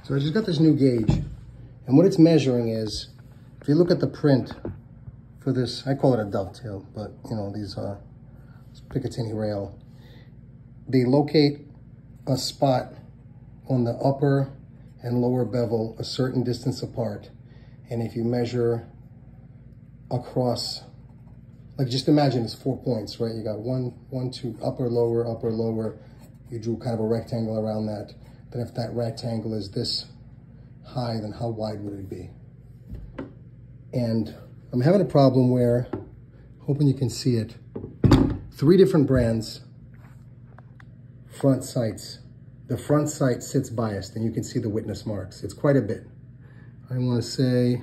So I just got this new gauge, and what it's measuring is, if you look at the print for this, I call it a dovetail, but you know, these Picatinny rail, they locate a spot on the upper and lower bevel a certain distance apart. And if you measure across, like just imagine it's 4 points, right? You got one, two, upper, lower. You drew kind of a rectangle around that. Then if that rectangle is this high, then how wide would it be? And I'm having a problem where, hoping you can see it, 3 different brands, front sights. The front sight sits biased, and you can see the witness marks. It's quite a bit. I want to say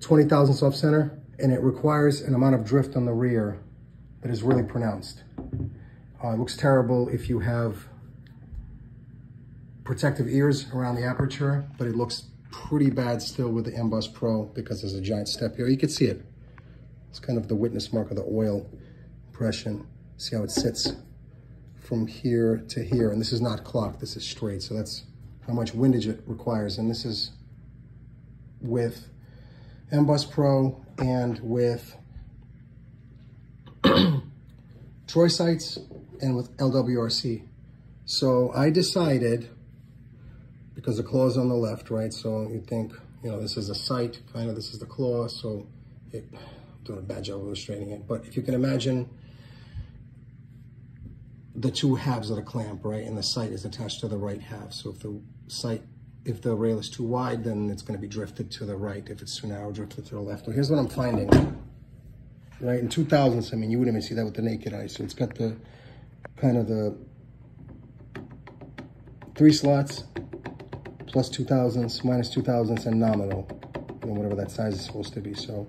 20 thousandths off center, and it requires an amount of drift on the rear that is really pronounced. It looks terrible if you have protective ears around the aperture, but it looks pretty bad still with the M-Bus Pro because there's a giant step here. You can see it. It's kind of the witness mark of the oil impression. See how it sits from here to here, and this is not clocked, this is straight, so that's how much windage it requires. And this is with M-Bus Pro and with Troy sights and with LWRC. So I decided, because the claw is on the left, right? So you think, you know, this is a sight, kind of this is the claw, so I'm doing a bad job of illustrating it. But if you can imagine the 2 halves of the clamp, right? And the sight is attached to the right half. So if the rail is too wide, then it's gonna be drifted to the right. If it's too narrow, drifted to the left. Well, here's what I'm finding, right? In 2000s, I mean, you wouldn't even see that with the naked eye. So it's got the, kind of the 3 slots, plus 2 thousandths, minus 2 thousandths, and nominal, you know, whatever that size is supposed to be. So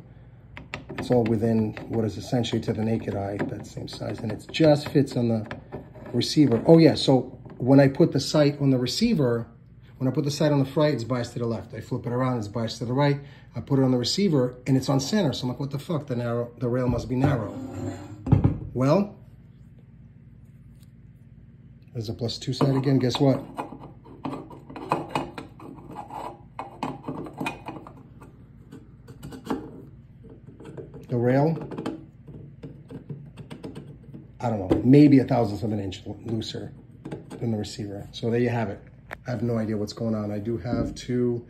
it's all within what is essentially to the naked eye that same size, and it just fits on the receiver. Oh yeah, so when I put the sight on the receiver, when I put the sight on the front, it's biased to the left. I flip it around, it's biased to the right. I put it on the receiver, and it's on center. So I'm like, what the fuck? The rail must be narrow. Well, there's a +2 side again. Guess what? The rail, I don't know, maybe 1/1000th of an inch looser than the receiver. So there you have it. I have no idea what's going on. I do have 2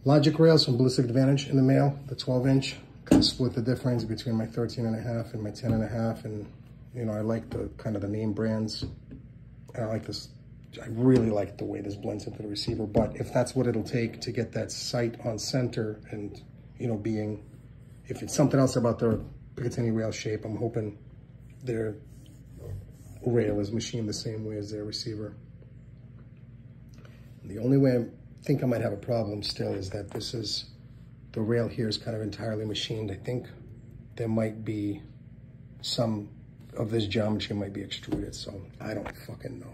logic rails from Ballistic Advantage in the mail, the 12-inch. Kind of split the difference between my 13.5 and my 10.5, and you know, I like the kind of the name brands. And I like this. I really like the way this blends into the receiver. But if that's what it'll take to get that sight on center, and you know, if it's something else about their Picatinny rail shape, I'm hoping their rail is machined the same way as their receiver. The only way I think I might have a problem still is that the rail here is kind of entirely machined. I think there might be some of this geometry might be extruded, so I don't fucking know.